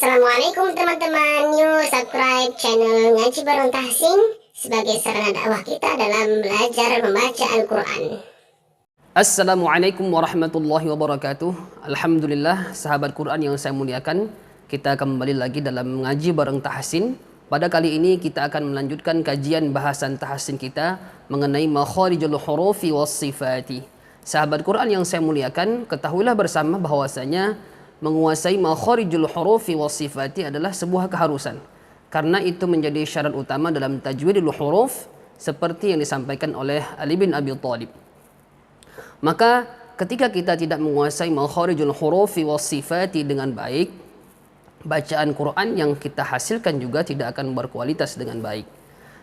Assalamualaikum teman-teman, yuk subscribe channel Ngaji Bareng Tahsin sebagai sarana dakwah kita dalam belajar membaca Al-Quran. Assalamualaikum warahmatullahi wabarakatuh. Alhamdulillah, sahabat Quran yang saya muliakan, kita kembali lagi dalam Ngaji Bareng Tahsin. Pada kali ini kita akan melanjutkan kajian bahasan tahsin kita mengenai makharijul hurufi was sifati. Sahabat Quran yang saya muliakan, ketahuilah bersama bahwasanya menguasai makharijul hurufi was sifati adalah sebuah keharusan. Karena itu menjadi syarat utama dalam tajwidul huruf seperti yang disampaikan oleh Ali bin Abi Thalib. Maka ketika kita tidak menguasai makharijul hurufi was sifati dengan baik, bacaan Quran yang kita hasilkan juga tidak akan berkualitas dengan baik.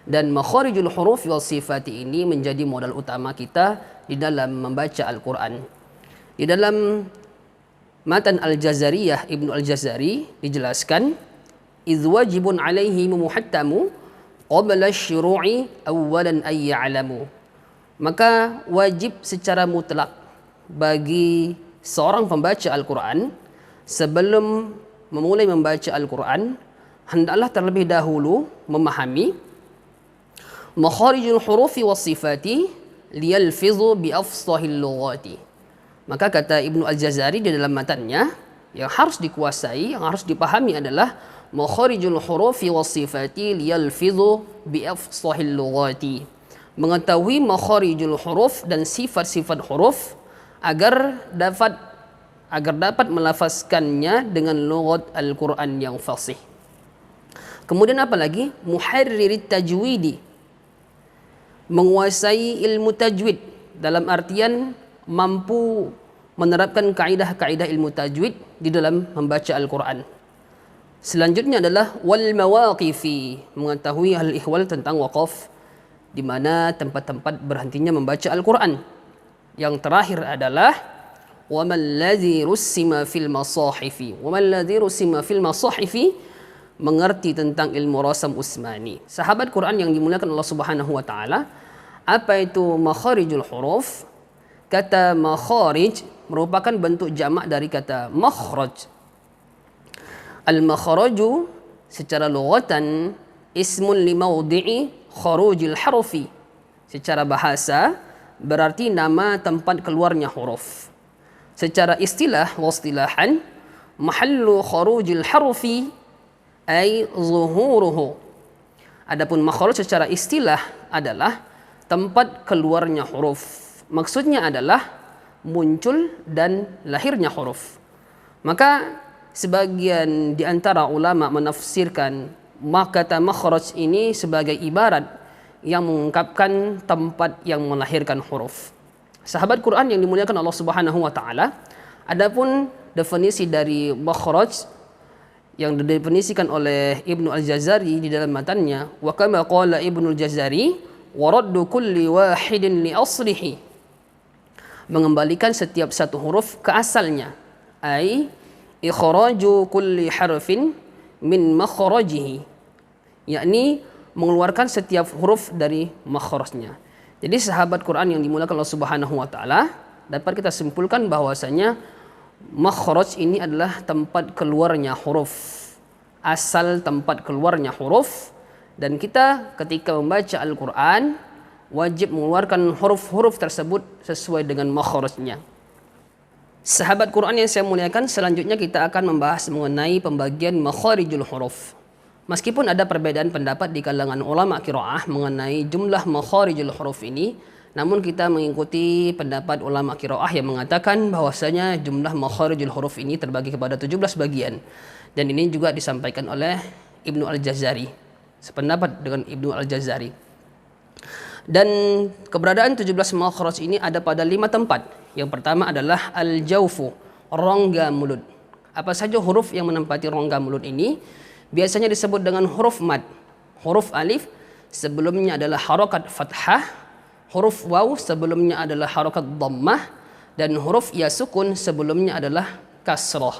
Dan makharijul hurufi was sifati ini menjadi modal utama kita di dalam membaca Al-Quran. Di dalam Matan Al-Jazariyah Ibnu Al-Jazari dijelaskan, idh wajibun alaihi muhattamu qabla syuru'i awalan ay ya'lamu. Maka wajib secara mutlak bagi seorang pembaca Al-Quran sebelum memulai membaca Al-Quran hendaklah terlebih dahulu memahami makharijul hurufi was sifati liyalfizu bi afsahil lughati. Maka kata Ibnu Al-Jazari di dalam matannya, yang harus dikuasai, yang harus dipahami adalah makharijul hurufi was sifati liyalfizu bi afsahil lughati. Mengetahui makharijul huruf dan sifat-sifat huruf agar dapat melafazkannya dengan lughat Al-Quran yang fasih. Kemudian apa lagi? Muharririt tajwidi. Menguasai ilmu tajwid dalam artian mampu menerapkan kaidah-kaidah ilmu tajwid di dalam membaca Al-Quran. Selanjutnya adalah wal mawaqifi, mengetahui hal ihwal tentang waqaf, di mana tempat-tempat berhentinya membaca Al-Quran. Yang terakhir adalah wa man ladzi russima fil masahifi. Wa man ladzi russima fil masahifi, mengerti tentang ilmu rasam Utsmani. Sahabat Quran yang dimuliakan Allah Subhanahu wa taala, apa itu makharijul huruf? Kata makharij merupakan bentuk jamak dari kata makhraj. Al-makhraju secara lughatan ismun li mawdi'i khurujil harfi. Secara bahasa berarti nama tempat keluarnya huruf. Secara istilah wastilahan mahallu khurujil harfi ay zuhuruhu. Adapun makhraj secara istilah adalah tempat keluarnya huruf. Maksudnya adalah muncul dan lahirnya huruf. Maka sebagian di antara ulama menafsirkan kata makhraj ini sebagai ibarat yang mengungkapkan tempat yang melahirkan huruf. Sahabat Quran yang dimuliakan Allah Subhanahu wa taala, adapun definisi dari makhraj yang didefinisikan oleh Ibnu Al-Jazari di dalam matannya, wa kama qala Ibnu Al-Jazari wa raddu kulli wahidin li aslihi, mengembalikan setiap satu huruf ke asalnya, ai ikhraju kulli harfin min makhrajihi, yakni mengeluarkan setiap huruf dari makhrajnya. Jadi sahabat Quran yang dimuliakan Allah Subhanahu wa taala, dapat kita simpulkan bahwasanya makhraj ini adalah tempat keluarnya huruf, asal tempat keluarnya huruf, dan kita ketika membaca Al-Quran wajib mengeluarkan huruf-huruf tersebut sesuai dengan makhrajnya. Sahabat Quran yang saya muliakan, selanjutnya kita akan membahas mengenai pembagian makharijul huruf. Meskipun ada perbedaan pendapat di kalangan ulama qiraah mengenai jumlah makharijul huruf ini, namun kita mengikuti pendapat ulama qiraah yang mengatakan bahwasanya jumlah makharijul huruf ini terbagi kepada 17 bagian. Dan ini juga disampaikan oleh Ibnu Al-Jazari, sependapat dengan Ibnu Al-Jazari. Dan keberadaan 17 makhraj ini ada pada 5 tempat. Yang pertama adalah al-jawfu, rongga mulut. Apa saja huruf yang menempati rongga mulut ini? Biasanya disebut dengan huruf mad. Huruf alif sebelumnya adalah harakat fathah, huruf waw sebelumnya adalah harakat dhammah, dan huruf ya sukun sebelumnya adalah kasrah.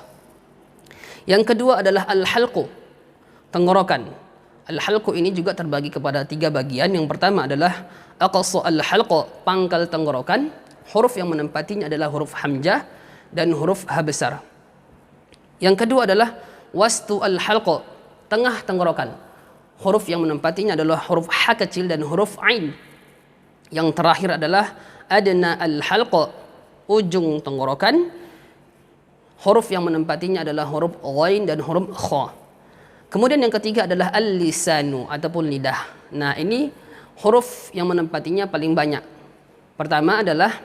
Yang kedua adalah al-halqu, tenggorokan. Al-halqu ini juga terbagi kepada 3 bagian. Yang pertama adalah aqsa al-halqa, pangkal tenggorokan. Huruf yang menempatinya adalah huruf hamzah dan huruf ha besar. Yang kedua adalah wastu al-halqa, tengah tenggorokan. Huruf yang menempatinya adalah huruf ha kecil dan huruf ain. Yang terakhir adalah adna al-halqa, ujung tenggorokan. Huruf yang menempatinya adalah huruf ghain dan huruf kha. Kemudian yang ketiga adalah al-lisanu ataupun lidah. Nah, ini huruf yang menempatinya paling banyak. Pertama adalah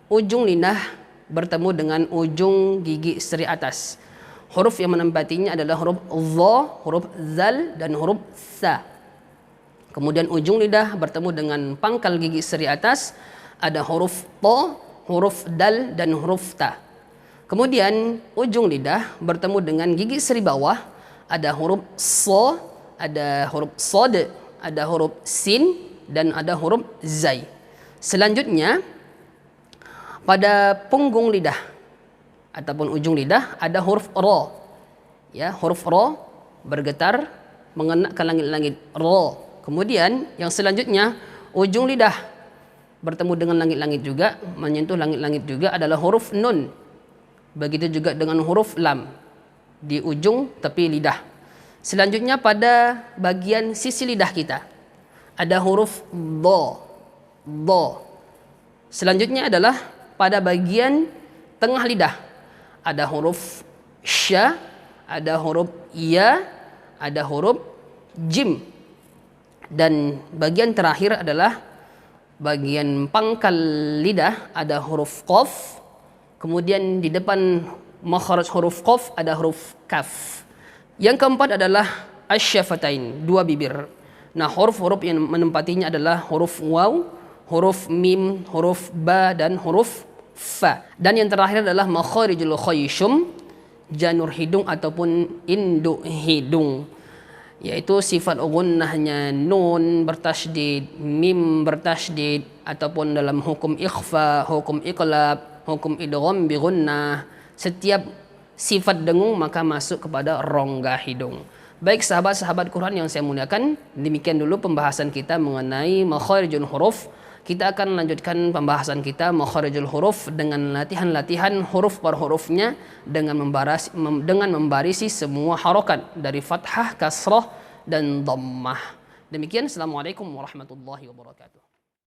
ujung lidah bertemu dengan ujung gigi seri atas. Huruf yang menempatinya adalah huruf dha, huruf zal dan huruf sa. Kemudian ujung lidah bertemu dengan pangkal gigi seri atas, ada huruf ta, huruf dal dan huruf ta. Kemudian ujung lidah bertemu dengan gigi seri bawah, ada huruf so, ada huruf sod, ada huruf sin dan ada huruf zai. Selanjutnya pada punggung lidah ataupun ujung lidah ada huruf ra. Ya, huruf ra bergetar mengena ke langit-langit ra. Kemudian yang selanjutnya ujung lidah bertemu dengan langit-langit juga, menyentuh langit-langit juga adalah huruf nun. Begitu juga dengan huruf lam di ujung tepi lidah. Selanjutnya pada bagian sisi lidah kita ada huruf dha. Dha. Selanjutnya adalah pada bagian tengah lidah ada huruf sya, ada huruf ya, ada huruf jim. Dan bagian terakhir adalah bagian pangkal lidah ada huruf qaf. Kemudian di depan makhraj huruf qaf ada huruf kaf. Yang keempat adalah asyafatain, dua bibir. Nah, huruf-huruf yang menempatinya adalah huruf waw, huruf mim, huruf ba dan huruf fa. Dan yang terakhir adalah makharijul khayshum, janur hidung ataupun induk hidung, yaitu sifat gunnahnya nun bertasydid, mim bertasydid, ataupun dalam hukum ikhfa, hukum iqlab, hukum idgham bi gunnah. Setiap sifat dengung maka masuk kepada rongga hidung. Baik sahabat-sahabat Quran yang saya muliakan, demikian dulu pembahasan kita mengenai makharijul huruf. Kita akan lanjutkan pembahasan kita makharijul huruf dengan latihan-latihan huruf per hurufnya dengan membarisi semua harokat dari fathah, kasrah dan dhammah. Demikian, assalamualaikum warahmatullahi wabarakatuh.